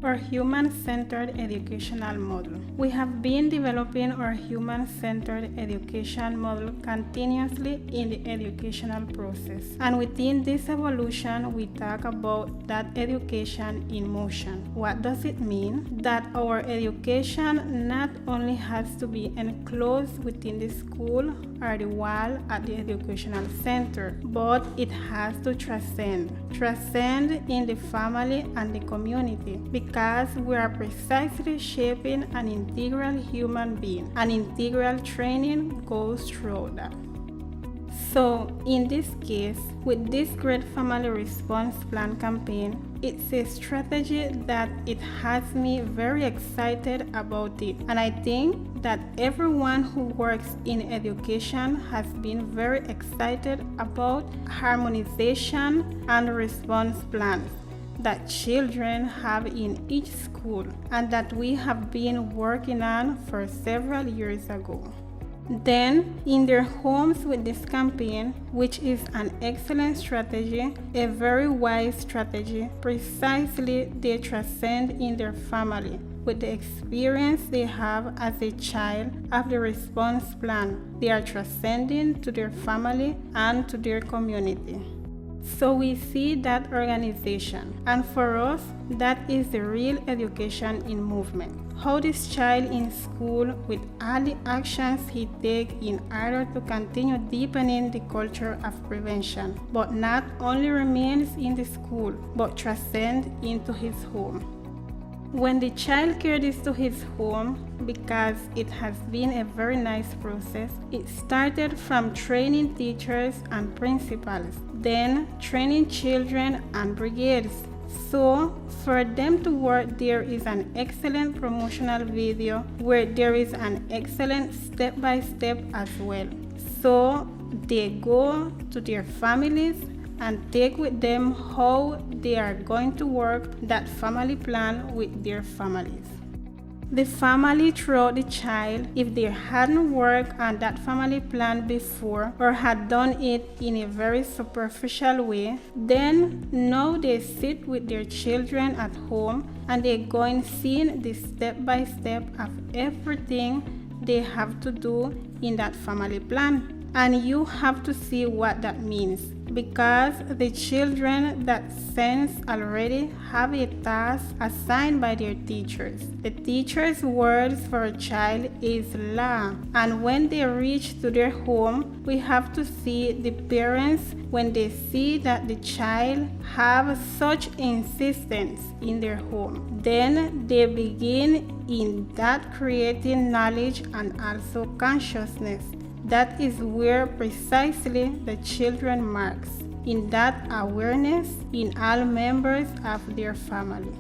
Our human-centered educational model. We have been developing our human-centered education model continuously in the educational process. And within this evolution, we talk about that education in motion. What does it mean? That our education not only has to be enclosed within the school or the wall at the educational center, but it has to transcend in the family and the community, because we are precisely shaping an integral human being. An integral training goes through that. So in this case, with this Great Family Response Plan campaign, it's a strategy that it has me very excited about it. And I think that everyone who works in education has been very excited about harmonization and response plans that children have in each school and that we have been working on for several years ago. Then, in their homes with this campaign, which is an excellent strategy, a very wise strategy, precisely they transcend in their family with the experience they have as a child of the response plan. They are transcending to their family and to their community. So we see that organization, and for us, that is the real education in movement. How this child in school, with all the actions he takes in order to continue deepening the culture of prevention, but not only remains in the school, but transcends into his home. When the child carried this to his home, because it has been a very nice process, it started from training teachers and principals, then training children and brigades. So, for them to work, there is an excellent promotional video where there is an excellent step-by-step as well. So, they go to their families and take with them how they are going to work that family plan with their families. The family throughout the child, if they hadn't worked on that family plan before or had done it in a very superficial way, then now they sit with their children at home and they're going seeing the step-by-step of everything they have to do in that family plan. And you have to see what that means, because the children that sense already have a task assigned by their teachers. The teacher's words for a child is la, and when they reach to their home, we have to see the parents when they see that the child have such insistence in their home. Then they begin in that creating knowledge and also consciousness. That is where precisely the children marks, in that awareness in all members of their family.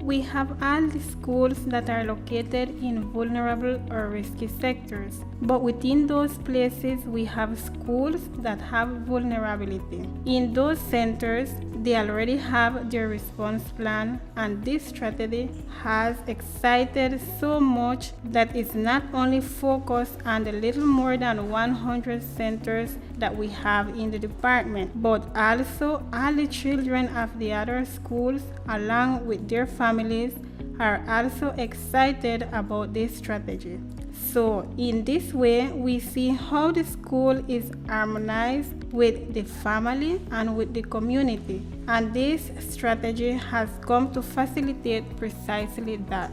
We have all the schools that are located in vulnerable or risky sectors, but within those places we have schools that have vulnerability. In those centers, they already have their response plan, and this strategy has excited so much that it's not only focused on the little more than 100 centers that we have in the department, but also all the children of the other schools along with their families are also excited about this strategy. So in this way, we see how the school is harmonized with the family and with the community, and this strategy has come to facilitate precisely that.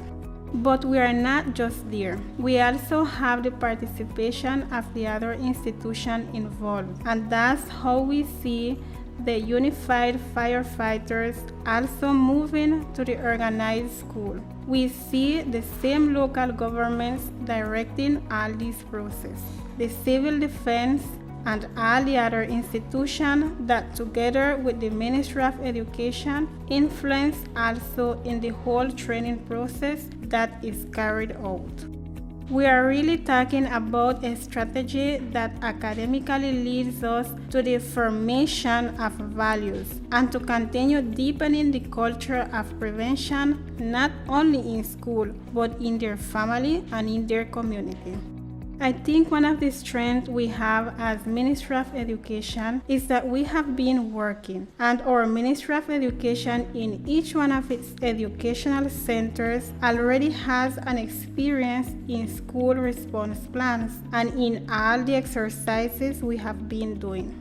But we are not just there. We also have the participation of the other institution involved, and that's how we see the unified firefighters also moving to the organized school. We see the same local governments directing all this process, the civil defense, and all the other institutions that together with the Ministry of Education influence also in the whole training process that is carried out. We are really talking about a strategy that academically leads us to the formation of values and to continue deepening the culture of prevention not only in school but in their family and in their community. I think one of the strengths we have as Ministry of Education is that we have been working, and our Ministry of Education in each one of its educational centers already has an experience in school response plans and in all the exercises we have been doing.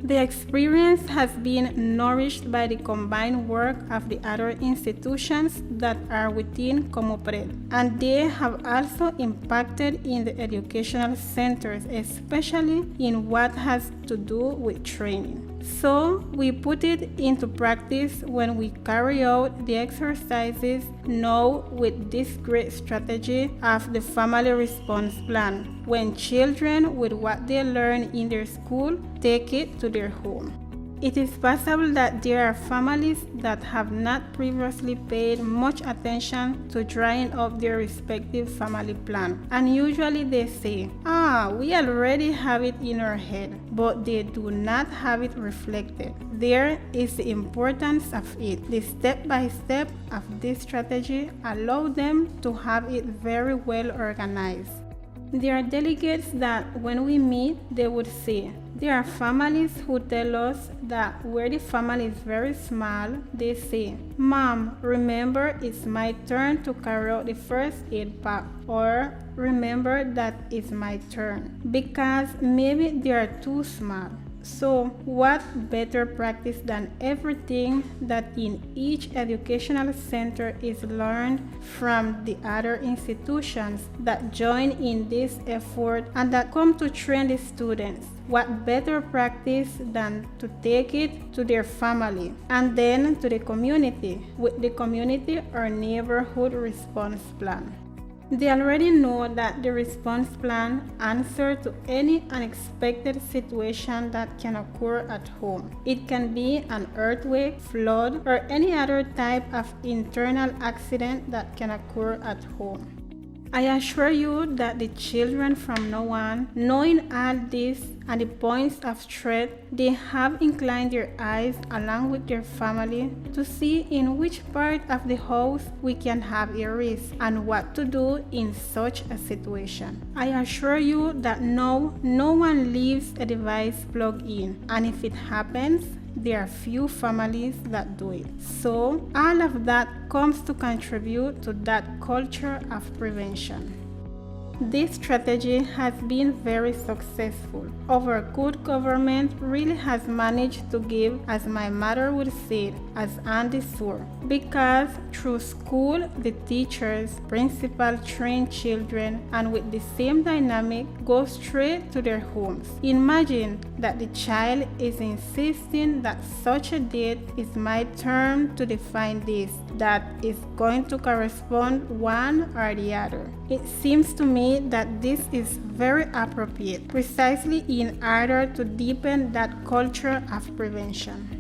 The experience has been nourished by the combined work of the other institutions that are within COMOPRED, and they have also impacted in the educational centers, especially in what has to do with training. So we put it into practice when we carry out the exercises now with this great strategy of the family response plan, when children with what they learn in their school take it to their home. It is possible that there are families that have not previously paid much attention to drawing up their respective family plan, and usually they say, we already have it in our head, but they do not have it reflected. There is the importance of it. The step-by-step of this strategy allow them to have it very well organized. There are delegates that when we meet, they would say, there are families who tell us that where the family is very small, they say, Mom, remember it's my turn to carry out the first aid pack, or remember that it's my turn, because maybe they are too small. So what better practice than everything that in each educational center is learned from the other institutions that join in this effort and that come to train the students? What better practice than to take it to their family and then to the community with the community or neighborhood response plan? They already know that the response plan answers to any unexpected situation that can occur at home. It can be an earthquake, flood, or any other type of internal accident that can occur at home. I assure you that the children from now on, knowing all this and the points of threat, they have inclined their eyes along with their family to see in which part of the house we can have a risk and what to do in such a situation. I assure you that now no one leaves a device plugged in, and if it happens, there are few families that do it. So all of that comes to contribute to that culture of prevention. This strategy has been very successful. Our good government really has managed to give, as my mother would say, as Andy Sur, because through school, the teachers, principal train children, and with the same dynamic, go straight to their homes. Imagine that the child is insisting that such a date is my turn to define this, that is going to correspond one or the other. It seems to me that this is very appropriate, precisely in order to deepen that culture of prevention.